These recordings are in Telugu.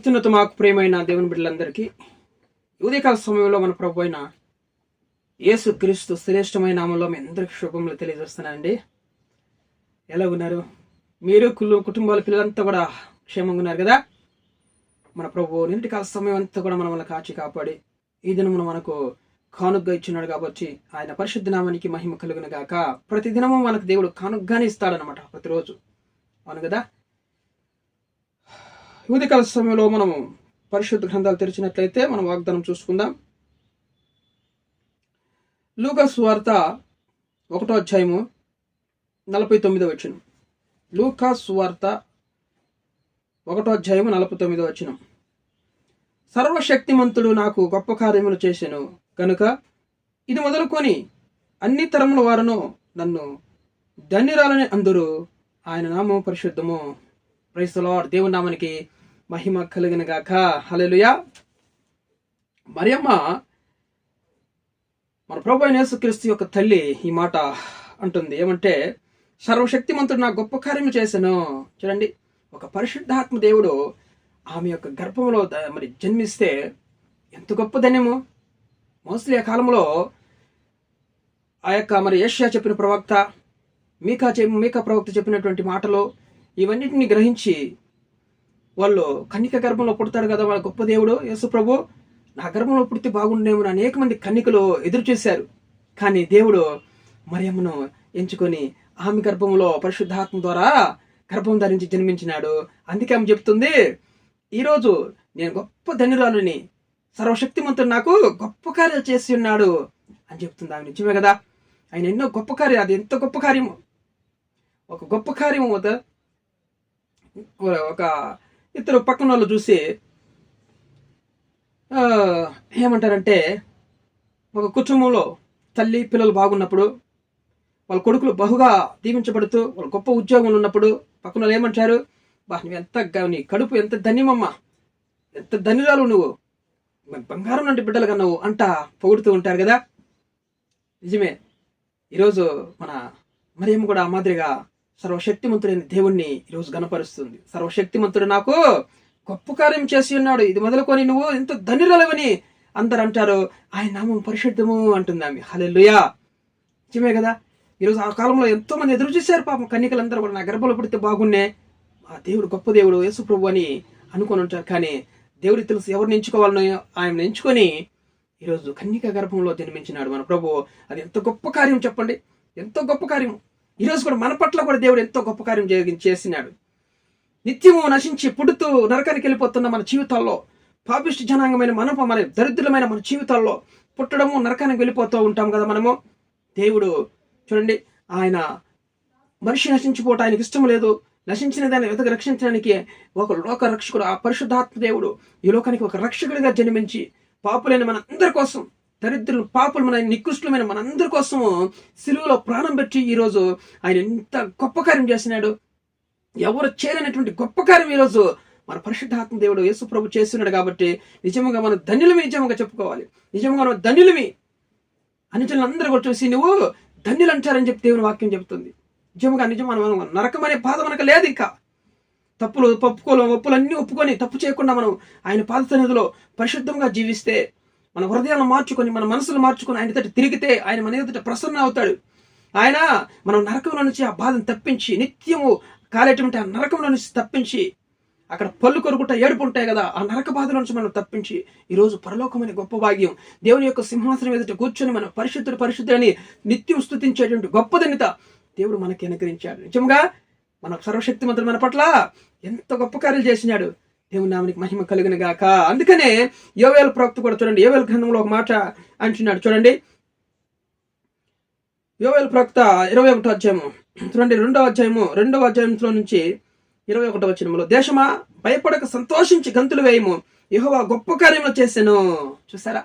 అత్యున్నత మాకు ప్రియమైన దేవుని బిడ్డలందరికీ ఉదయకాల సమయంలో మన ప్రభు అయిన యేసు క్రీస్తు శ్రేష్టమైన నామంలో మీ అందరికీ శుభములు తెలియజేస్తున్నానండి. ఎలా ఉన్నారు మీరు? కుటుంబాల పిల్లలంతా కూడా క్షేమంగా ఉన్నారు కదా? మన ప్రభు నిన్నటి కాల సమయం అంతా కూడా మనల్ని కాచి కాపాడి ఈ దినమును మనకు కానుగ్గా ఇచ్చినాడు కాబట్టి ఆయన పరిశుద్ధ నామానికి మహిమ కలుగును గాక. ప్రతి దినము మనకు దేవుడు కానుగ్గానే ఇస్తాడనమాట, ప్రతిరోజు. అవును కదా? ఉదయకాల సమయంలో మనము పరిశుద్ధ గ్రంథాలు తెరిచినట్లయితే మనం వాగ్దానం చూసుకుందాం. లూకా సువార్త 1వ అధ్యాయము 49వ వచనం. లూకా సువార్త 1వ అధ్యాయము 49వ వచనం. సర్వశక్తిమంతుడు నాకు గొప్ప కార్యములు చేసెను కనుక ఇది మొదలుకొని అన్ని తరముల వారును నన్ను ధన్యురాలని అందురు. ఆయన నామం పరిశుద్ధము. Praise the lord. దేవుని నామానికి మహిమ కలిగిన గాక. హల్లెలూయా. మరియమ్మ మన ప్రభు అయిన యేసుక్రీస్తు యొక్క తల్లి ఈ మాట అంటుంది. ఏమంటే, సర్వశక్తిమంతుడు నా గొప్ప కార్యము చేశాను. చూడండి, ఒక పరిశుద్ధాత్మ దేవుడు ఆమె యొక్క గర్భంలో మరి జన్మిస్తే ఎంత గొప్ప ధన్యము. మోస్ట్లీ ఆ కాలంలో ఆ యొక్క మరి యెషయా చెప్పిన ప్రవక్త, మీకా ప్రవక్త చెప్పినటువంటి మాటలు ఇవన్నిటిని గ్రహించి వాళ్ళు కన్నిక గర్భంలో పుడతారు కదా, వాళ్ళ గొప్ప దేవుడు యేసు ప్రభు నా గర్భంలో పుడితే బాగుండేమో అనేక మంది కన్నికలు ఎదురు చూశారు. కానీ దేవుడు మరియమ్మను ఎంచుకొని ఆమె గర్భంలో పరిశుద్ధాత్మ ద్వారా గర్భం ధరించి జన్మించినాడు. అందుకే ఆమె చెప్తుంది, ఈరోజు నేను గొప్ప ధన్యురాలని, సర్వశక్తిమంతుడు నాకు గొప్ప కార్యాలు చేసి ఉన్నాడు అని చెప్తుంది. ఆమె నిజమే కదా? ఆయన ఎన్నో గొప్ప కార్యాలు. అది ఎంత గొప్ప కార్యము! ఒక గొప్ప కార్యము. ఒక ఇద్దరు పక్కన వాళ్ళు చూసి ఏమంటారంటే, ఒక కుటుంబంలో తల్లి పిల్లలు బాగున్నప్పుడు, వాళ్ళ కొడుకులు బహుగా దీవించబడుతూ వాళ్ళ గొప్ప ఉద్యోగంలో ఉన్నప్పుడు పక్కన వాళ్ళు ఏమంటారు, నువ్వు నీ కడుపు ఎంత ధన్యమమ్మా, ఎంత ధన్యురాలు నువ్వు, బంగారం లాంటి బిడ్డలు కన్నావు అంట పొగుడుతూ ఉంటారు కదా. నిజమే. ఈరోజు మన మరియమ్మ కూడా ఆ మాదిరిగా సర్వశక్తిమంతుడైన దేవుణ్ణి ఈరోజు గణపరుస్తుంది. సర్వశక్తిమంతుడు నాకు గొప్ప కార్యం చేసి ఉన్నాడు, ఇది మొదలుకొని నువ్వు ఎంత ధన్యురాలవని అందరు అంటారు. ఆయన నామం పరిశుద్ధము అంటుంది ఆమె. హల్లెలూయా. నిజమే కదా? ఈరోజు ఆ కాలంలో ఎంతో మంది ఎదురు చూశారు పాపం. కన్నికలందరూ కూడా నా గర్భంలో పడితే బాగున్నే, ఆ దేవుడు గొప్ప దేవుడు యేసు ప్రభు అని అనుకొని ఉంటారు. కానీ దేవుడికి తెలుసు ఎవరిని ఎంచుకోవాలనో. ఆయన ఎంచుకొని ఈరోజు కన్నిక గర్భంలో జన్మించినాడు మన ప్రభు. అది ఎంత గొప్ప కార్యం చెప్పండి, ఎంతో గొప్ప కార్యం. ఈరోజు కూడా మన పట్ల కూడా దేవుడు ఎంతో గొప్ప కార్యం చేసినాడు. నిత్యము నశించి పుడుతూ నరకానికి వెళ్ళిపోతున్న మన జీవితాల్లో, పాపిష్టి జనాంగమైన మన దరిద్రులమైన మన జీవితాల్లో పుట్టడము, నరకానికి వెళ్ళిపోతూ ఉంటాం కదా మనము. దేవుడు చూడండి, ఆయన మనిషి నశించిపోవటం ఆయనకి ఇష్టం లేదు. నశించిన దాన్ని వెతక రక్షించడానికి ఒక లోక రక్షకుడు, ఆ పరిశుద్ధాత్మ దేవుడు ఈ లోకానికి ఒక రక్షకుడిగా జన్మించి పాపులైన మన అందరి కోసం, దరిద్రులు పాపులు మన నికృష్టులమైన మనందరి కోసము సిలువలో ప్రాణం పెట్టి ఈరోజు ఆయన ఎంత గొప్ప కార్యం చేసినాడు. ఎవరు చేయలేనటువంటి గొప్ప కార్యం ఈరోజు మన పరిశుద్ధాత్మ దేవుడు యేసు ప్రభు చేస్తున్నాడు. కాబట్టి నిజంగా మనం ధన్యులమి, నిజంగా చెప్పుకోవాలి. నిజంగా మనం ధన్యులమి. అనుచరులందరూ కూడా చూసి నువ్వు ధన్యులు అంటారని చెప్పి దేవుని వాక్యం చెబుతుంది. నిజం మనం నరకం అనే బాధ మనకు లేదు. ఇంకా ఒప్పులన్నీ ఒప్పుకొని తప్పు చేయకుండా మనం ఆయన పాద సన్నిధిలో పరిశుద్ధంగా జీవిస్తే, మన హృదయాలను మార్చుకొని, మన మనసులు మార్చుకొని ఆయన ఎదుట తిరిగితే ఆయన మన ఎదుట ప్రసన్న అవుతాడు. ఆయన మనం నరకంలో నుంచి ఆ బాధను తప్పించి, నిత్యము కాలేటువంటి ఆ నరకంలో నుంచి తప్పించి, అక్కడ పళ్ళు కొరుకుంట ఏడుపు ఉంటాయి కదా, ఆ నరక బాధల నుంచి మనం తప్పించి ఈరోజు పరలోకమైన గొప్ప భాగ్యం, దేవుని యొక్క సింహాసనం ఎదుట కూర్చొని మన పరిశుద్ధుని నిత్యం స్తుతించేటువంటి గొప్ప ధన్యత దేవుడు మనకి అనుగ్రహించాడు. నిజంగా మన సర్వశక్తిమంతుడు మన పట్ల ఎంత గొప్ప కార్యాలు చేసినాడు. దేవుని నామానికి మహిమ కలిగిన గాక. అందుకనే యోవేలు ప్రవక్త కూడా చూడండి, యోవేలు గ్రంథంలో ఒక మాట అంటున్నాడు. చూడండి, యోవేలు ప్రవక్త 21వ అధ్యాయము చూడండి, 2వ అధ్యాయంలో నుంచి 21వ వచనములో, దేశమా భయపడక సంతోషించి గంతులు వేయము, యెహోవా గొప్ప కార్యములు చేసెను. చూసారా?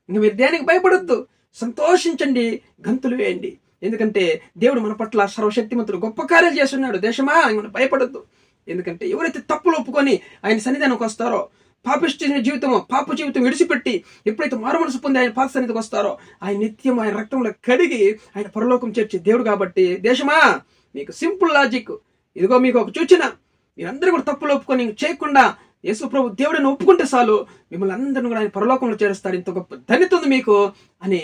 ఇంక మీరు దేనికి భయపడొద్దు, సంతోషించండి, గంతులు వేయండి. ఎందుకంటే దేవుడు మన పట్ల సర్వశక్తిమంతుడు గొప్ప కార్యాలు చేస్తున్నాడు. దేశమా భయపడొద్దు. ఎందుకంటే ఎవరైతే తప్పులు ఒప్పుకొని ఆయన సన్నిధానంకి వస్తారో, పాపిష్టి పాప జీవితం విడిచిపెట్టి ఎప్పుడైతే మారుమనసు పొంది ఆయన పాద సన్నిధికి వస్తారో, ఆయన నిత్యం ఆయన రక్తంలో కడిగి ఆయన పరలోకం చేర్చే దేవుడు. కాబట్టి దేశమా, మీకు సింపుల్ లాజిక్, ఇదిగో మీకు ఒక సూచన, మీరందరూ కూడా తప్పులు ఒప్పుకొని చేయకుండా యేసు ప్రభు దేవుడిని ఒప్పుకుంటే చాలు మిమ్మల్ని అందరిని కూడా ఆయన పరలోకంలో చేరుస్తాడు, ఇంత గొప్ప ధన్యత ఉంది మీకు అని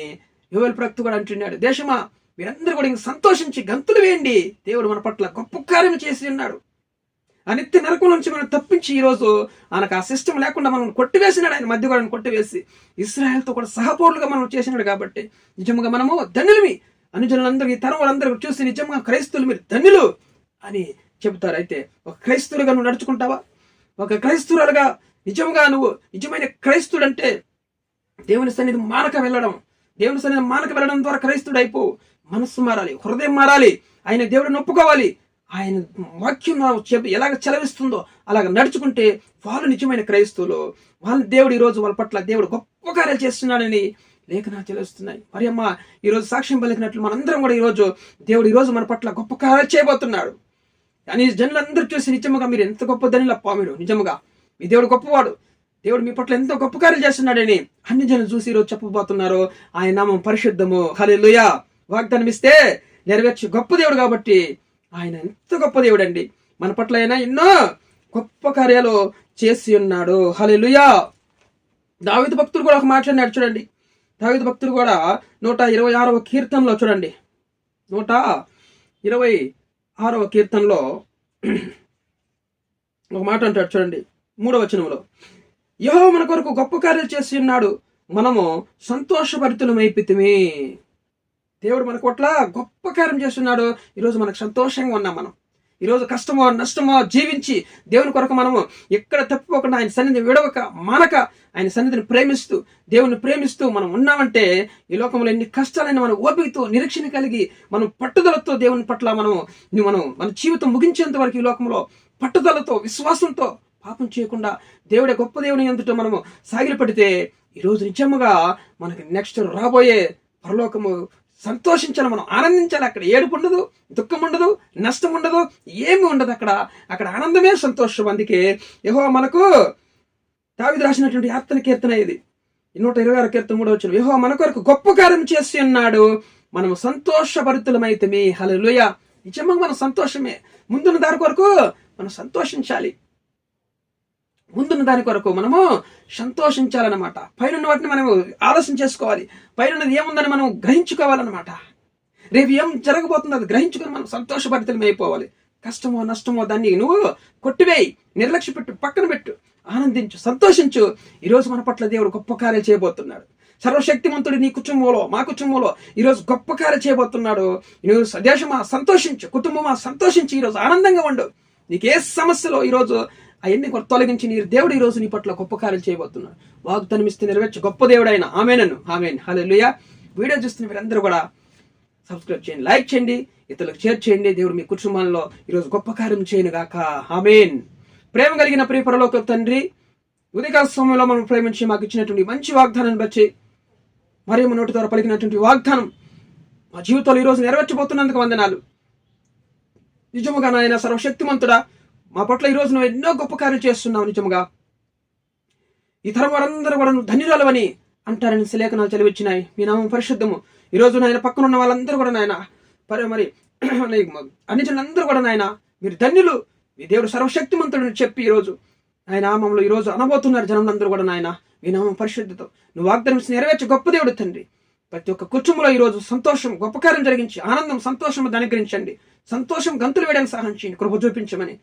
యోవేలు ప్రవక్త కూడా అంటున్నాడు. దేశమా మీరందరూ కూడా ఇంక సంతోషించి గంతులు వేయండి, దేవుడు మన పట్ల గొప్ప కార్యం చేసి ఉన్నాడు. ఆ నిత్య నరకం నుంచి మనం తప్పించి ఈరోజు ఆయనకు ఆ సిస్టమ్ లేకుండా మనం కొట్టివేసినాడు. ఆయన మధ్య కూడా కొట్టివేసి ఇశ్రాయేలుతో కూడా సహపోరులుగా మనం చేసినాడు. కాబట్టి నిజంగా మనము ధన్యులమి. అనుజనులందరూ ఈ తరం వాళ్ళందరూ చూసి నిజంగా క్రైస్తవులు మీరు ధన్యులు అని చెబుతారు. అయితే ఒక క్రైస్తవులుగా నువ్వు నడుచుకుంటావా? ఒక క్రైస్తవులుగా నిజంగా నువ్వు నిజమైన క్రైస్తుడు అంటే దేవుని సన్నిధి మానక వెళ్ళడం, దేవుని సన్నిధి మానక వెళ్ళడం ద్వారా క్రైస్తుడు అయిపో. మనస్సు మారాలి, హృదయం మారాలి, ఆయన దేవుడిని ఒప్పుకోవాలి. ఆయన వాక్యం ఎలాగ చెలవిస్తుందో అలాగ నడుచుకుంటే వాళ్ళు నిజమైన క్రైస్తవులు. వాళ్ళని దేవుడు ఈరోజు వాళ్ళ పట్ల దేవుడు గొప్ప కార్యాలు చేస్తున్నాడని లేఖనాలు చెలవిస్తున్నాయి. మరి అమ్మ ఈరోజు సాక్ష్యం పలికినట్లు మనందరం కూడా ఈరోజు దేవుడు ఈరోజు మన పట్ల గొప్ప కార్యాలు చేయబోతున్నాడు. అని జనులందరూ చూసి నిజముగా మీరు ఎంత గొప్ప ధనిలప్ప, మీరు నిజముగా మీ దేవుడు గొప్పవాడు, దేవుడు మీ పట్ల ఎంతో గొప్ప కార్యాలు చేస్తున్నాడని అన్ని జనులు చూసి ఈరోజు చెప్పబోతున్నారు. ఆయన నామం పరిశుద్ధము. హల్లెలూయా. వాగ్దానం ఇస్తే నెరవేర్చే గొప్ప దేవుడు కాబట్టి ఆయన ఎంత గొప్ప దేవుడు అండి. మన పట్ల ఆయన ఎన్నో గొప్ప కార్యాలు చేసి ఉన్నాడు. హల్లెలూయా. దావీదు భక్తుడు కూడా ఒక మాట్లాడినాడు చూడండి. దావీదు భక్తుడు కూడా 126వ కీర్తనలో చూడండి, 126వ కీర్తనలో ఒక మాట అంటాడు చూడండి, 3వ వచనంలో, యెహోవా మన కొరకు గొప్ప కార్యాలు చేసి ఉన్నాడు, మనము సంతోషభరితులమైపోతిమి. దేవుడు మన పట్ల గొప్ప కార్యం చేస్తున్నాడు. ఈరోజు మనకు సంతోషంగా ఉన్నాం. మనం ఈరోజు కష్టమో నష్టమో జీవించి దేవుని కొరకు మనము ఎక్కడ తప్పిపోకుండా ఆయన సన్నిధిని విడవక మానక ఆయన సన్నిధిని ప్రేమిస్తూ దేవుని ప్రేమిస్తూ మనం ఉన్నామంటే ఈ లోకంలో ఎన్ని కష్టాలైనా మనం ఓపికతో నిరీక్షణ కలిగి మనం పట్టుదలతో దేవుని పట్ల మనం మన జీవితం ముగించేంత వరకు ఈ లోకంలో పట్టుదలతో విశ్వాసంతో పాపం చేయకుండా దేవుడే గొప్ప దేవుని ఎదుట మనము సాగిలి పడితే ఈరోజు నిజముగా మనకి నెక్స్ట్ రాబోయే పరలోకము సంతోషించాలి, మనం ఆనందించాలి. అక్కడ ఏడుపు ఉండదు, దుఃఖం ఉండదు, నష్టం ఉండదు, ఏమి ఉండదు. అక్కడ ఆనందమే సంతోషం. అందుకే యెహోవా మనకు దావీదు రాసినటువంటి యాత్ర కీర్తన ఇది 126 కీర్తన 3వ వచనం, యెహోవా మన కొరకు గొప్ప కార్యం చేసి ఉన్నాడు, మనము సంతోషభరితులమైతిమి. హల్లెలూయా. నిజంగా మన సంతోషమే. ముందున్న దాని కొరకు మనం సంతోషించాలి. ముందున్న దాని కొరకు మనము సంతోషించాలన్నమాట. పైన వాటిని మనము ఆలోచన చేసుకోవాలి. పైనది ఏముందని మనం గ్రహించుకోవాలన్నమాట. రేపు ఏం జరగబోతుందో అది గ్రహించుకొని మనం సంతోషభరితులం అయిపోవాలి. కష్టమో నష్టమో దాన్ని నువ్వు కొట్టివేయి, నిర్లక్ష్య పెట్టు, పక్కన పెట్టు, ఆనందించు, సంతోషించు. ఈరోజు మన పట్ల దేవుడు గొప్ప కార్యాలు చేయబోతున్నాడు. సర్వశక్తిమంతుడు నీ కుటుంబంలో, మా కుటుంబంలో ఈరోజు గొప్ప కార్యాలు చేయబోతున్నాడు. నువ్వు దేశమా సంతోషించు, కుటుంబమా సంతోషించి ఈరోజు ఆనందంగా ఉండు. నీకే సమస్యలో ఈరోజు అవన్నీ తొలగించి నీ దేవుడు ఈరోజు నీ పట్ల గొప్ప కార్యాలు చేయబోతున్నాడు. వాగ్దానం ఇస్తే నెరవేర్చు గొప్ప దేవుడు ఆయన. ఆమేన్. హల్లెలూయా. వీడియో చూస్తున్న మీరందరూ కూడా సబ్స్క్రైబ్ చేయండి, లైక్ చేయండి, ఇతరులకు షేర్ చేయండి. దేవుడు మీ కుటుంబాల్లో ఈరోజు గొప్ప కార్యం చేయను గాక. ఆమేన్. ప్రేమ కలిగిన ప్రియ పరలోక తండ్రి, ఉదయకాల సమయంలో మనం ప్రేమించి మాకు ఇచ్చినటువంటి మంచి వాగ్దానాన్ని బట్టి మరియు నోటి ద్వారా పలికినటువంటి వాగ్దానం మా జీవితంలో ఈరోజు నెరవేర్చబోతున్నందుకు వందనాలు. నిజముగా నాయన సర్వశక్తిమంతుడా, మా పట్ల ఈరోజు నువ్వు ఎన్నో గొప్ప కార్యాలు చేస్తున్నావు. నిజముగా ఈ తరం వారందరూ కూడా నువ్వు ధన్యురాలవని అంటారని లేఖనాలు చదివిచ్చినాయి. మీ నామం పరిశుద్ధము. ఈరోజు నాయన పక్కన ఉన్న వాళ్ళందరూ కూడా నాయన మరి అన్ని జనులందరూ కూడా నాయన మీరు ధన్యులు, మీ దేవుడు సర్వశక్తిమంతుడని చెప్పి ఈరోజు ఆయన నామంలో ఈరోజు అనబోతున్నారు జనంలందరూ కూడా నాయన. మీ నామం పరిశుద్ధతో నువ్వు వాగ్దానం నెరవేర్చే గొప్ప దేవుడు తండ్రి. ప్రతి ఒక్క కుటుంబంలో ఈరోజు సంతోషం గొప్ప కార్యం జరిగించి ఆనందం సంతోషం అనుగ్రహించండి. సంతోషం గంతులు వేయడానికి సహాయం చేయండి, కృప చూపించమని.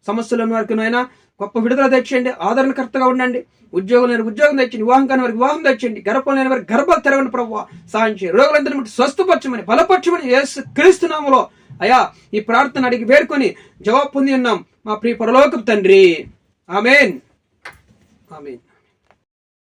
సమస్యల వరకు నాయన గొప్ప విడుదల తెచ్చేయండి, ఆదరణకర్తగా ఉండండి. ఉద్యోగం లేని ఉద్యోగం తెచ్చండి, వివాహం కాని వారికి వివాహం తెచ్చండి, గర్భం లేని వారికి గర్భాలు తెరవండి ప్రభువా, సహాయం చేయండి. రోగులందరినీ బట్టి స్వస్థపరచమని బలపరచమని యేసు క్రీస్తు నామములో అయా ఈ ప్రార్థన అడిగి వేడుకొని జవాబు పొంది ఉన్నాం మా ప్రియ పరలోకపు తండ్రి. ఆమేన్.